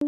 A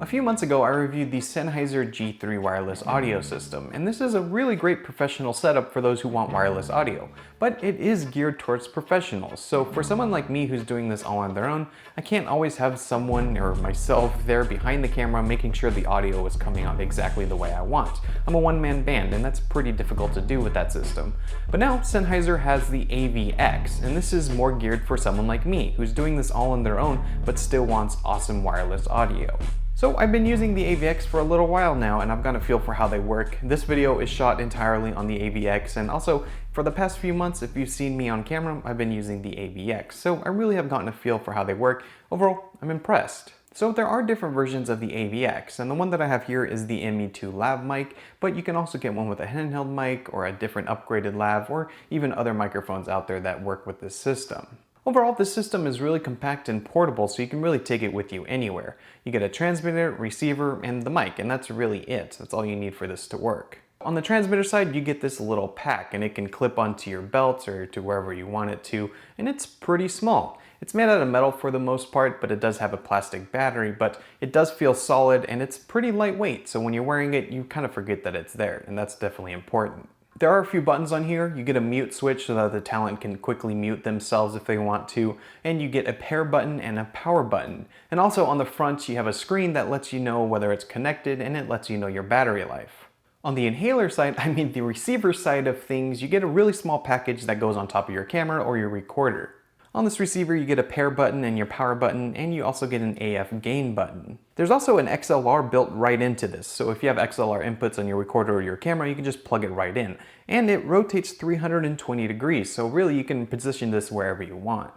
few months ago, I reviewed the Sennheiser G3 wireless audio system, and this is a really great professional setup for those who want wireless audio, but it is geared towards professionals. So for someone like me who's doing this all on their own, I can't always have someone or myself there behind the camera making sure the audio is coming out exactly the way I want. I'm a one-man band, and that's pretty difficult to do with that system. But now Sennheiser has the AVX, and this is more geared for someone like me who's doing this all on their own but still wants awesome wireless audio. So I've been using the AVX for a little while now, and I've got a feel for how they work. This video is shot entirely on the AVX, and also for the past few months, if you've seen me on camera, I've been using the AVX. So I really have gotten a feel for how they work. Overall, I'm impressed. So there are different versions of the AVX, and the one that I have here is the ME2 lav mic, but you can also get one with a handheld mic or a different upgraded lav, or even other microphones out there that work with this system. Overall, this system is really compact and portable, so you can really take it with you anywhere. You get a transmitter, receiver, and the mic, and that's really it. That's all you need for this to work. On the transmitter side, you get this little pack, and it can clip onto your belt or to wherever you want it to, and it's pretty small. It's made out of metal for the most part, but it does have a plastic battery, but it does feel solid, and it's pretty lightweight, so when you're wearing it, you kind of forget that it's there, and that's definitely important. There are a few buttons on here. You get a mute switch so that the talent can quickly mute themselves if they want to, and you get a pair button and a power button. And also on the front you have a screen that lets you know whether it's connected, and it lets you know your battery life. On the inhaler side, I mean the receiver side of things, you get a really small package that goes on top of your camera or your recorder. On this receiver, you get a pair button and your power button, and you also get an AF gain button. There's also an XLR built right into this, so if you have XLR inputs on your recorder or your camera, you can just plug it right in. And it rotates 320 degrees, so really you can position this wherever you want.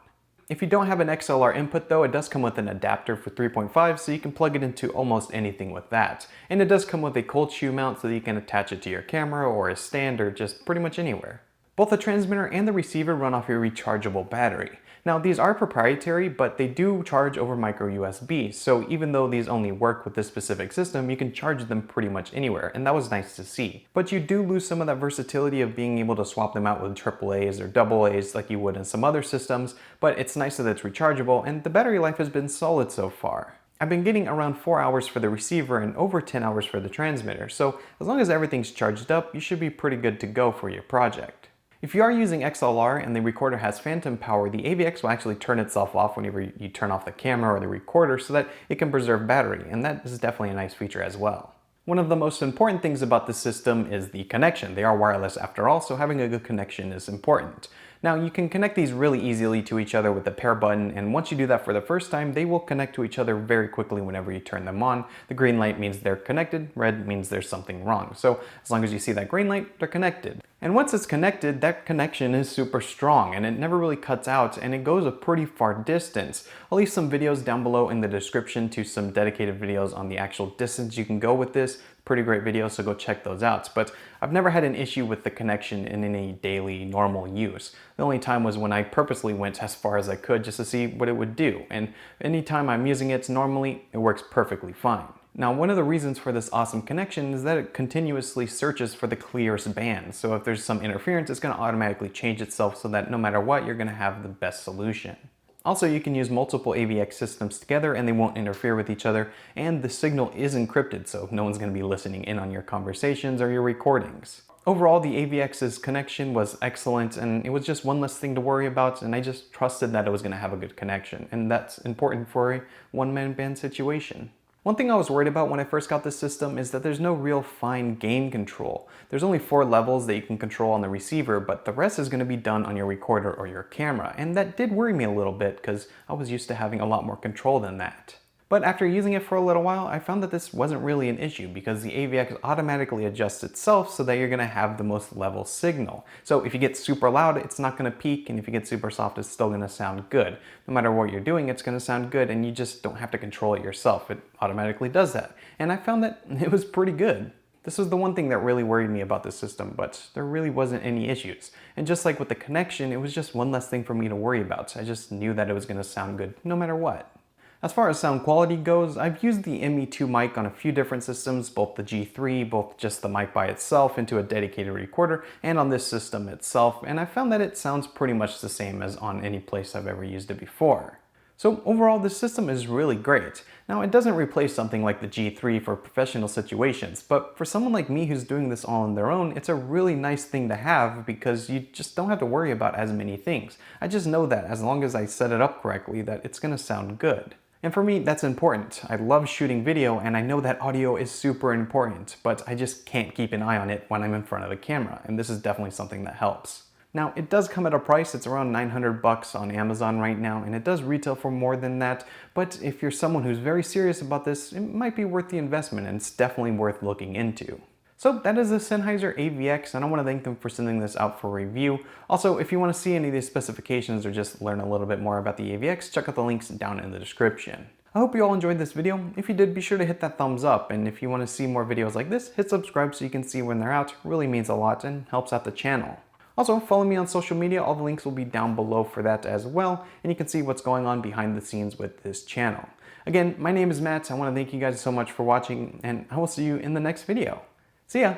If you don't have an XLR input though, it does come with an adapter for 3.5, so you can plug it into almost anything with that. And it does come with a cold shoe mount so that you can attach it to your camera or a stand or just pretty much anywhere. Both the transmitter and the receiver run off a rechargeable battery. Now these are proprietary, but they do charge over micro USB, so even though these only work with this specific system, you can charge them pretty much anywhere, and that was nice to see. But you do lose some of that versatility of being able to swap them out with AAAs or AA's like you would in some other systems, but it's nice that it's rechargeable, and the battery life has been solid so far. I've been getting around 4 hours for the receiver and over 10 hours for the transmitter, so as long as everything's charged up, you should be pretty good to go for your project. If you are using XLR and the recorder has phantom power, the AVX will actually turn itself off whenever you turn off the camera or the recorder so that it can preserve battery, and that is definitely a nice feature as well. One of the most important things about this system is the connection. They are wireless after all, so having a good connection is important. Now you can connect these really easily to each other with the pair button, and once you do that for the first time, they will connect to each other very quickly whenever you turn them on. The green light means they're connected, red means there's something wrong. So as long as you see that green light, they're connected. And once it's connected, that connection is super strong and it never really cuts out, and it goes a pretty far distance. I'll leave some videos down below in the description to some dedicated videos on the actual distance you can go with this. Pretty great videos, so go check those out. But I've never had an issue with the connection in any daily normal use. The only time was when I purposely went as far as I could just to see what it would do. And anytime I'm using it normally, it works perfectly fine. Now, one of the reasons for this awesome connection is that it continuously searches for the clearest band. So if there's some interference, it's going to automatically change itself so that no matter what, you're going to have the best solution. Also, you can use multiple AVX systems together and they won't interfere with each other, and the signal is encrypted, so no one's going to be listening in on your conversations or your recordings. Overall, the AVX's connection was excellent, and it was just one less thing to worry about, and I just trusted that it was going to have a good connection, and that's important for a one-man band situation. One thing I was worried about when I first got this system is that there's no real fine gain control. There's only 4 levels that you can control on the receiver, but the rest is going to be done on your recorder or your camera, and that did worry me a little bit because I was used to having a lot more control than that. But after using it for a little while, I found that this wasn't really an issue because the AVX automatically adjusts itself so that you're going to have the most level signal. So if you get super loud, it's not going to peak, and if you get super soft, it's still going to sound good. No matter what you're doing, it's going to sound good, and you just don't have to control it yourself. It automatically does that. And I found that it was pretty good. This was the one thing that really worried me about this system, but there really wasn't any issues. And just like with the connection, it was just one less thing for me to worry about. So I just knew that it was going to sound good no matter what. As far as sound quality goes, I've used the ME2 mic on a few different systems, both the G3, both just the mic by itself into a dedicated recorder, and on this system itself, and I found that it sounds pretty much the same as on any place I've ever used it before. So overall, this system is really great. Now, it doesn't replace something like the G3 for professional situations, but for someone like me who's doing this all on their own, it's a really nice thing to have because you just don't have to worry about as many things. I just know that as long as I set it up correctly, that it's gonna sound good. And for me, that's important. I love shooting video and I know that audio is super important, but I just can't keep an eye on it when I'm in front of the camera, and this is definitely something that helps. Now, it does come at a price. It's around 900 bucks on Amazon right now, and it does retail for more than that, but if you're someone who's very serious about this, it might be worth the investment, and it's definitely worth looking into. So that is the Sennheiser AVX, and I want to thank them for sending this out for review. Also, if you want to see any of these specifications or just learn a little bit more about the AVX, check out the links down in the description. I hope you all enjoyed this video. If you did, be sure to hit that thumbs up, and if you want to see more videos like this, hit subscribe so you can see when they're out. It really means a lot and helps out the channel. Also, follow me on social media. All the links will be down below for that as well, and you can see what's going on behind the scenes with this channel. Again, my name is Matt. I want to thank you guys so much for watching, and I will see you in the next video. See ya!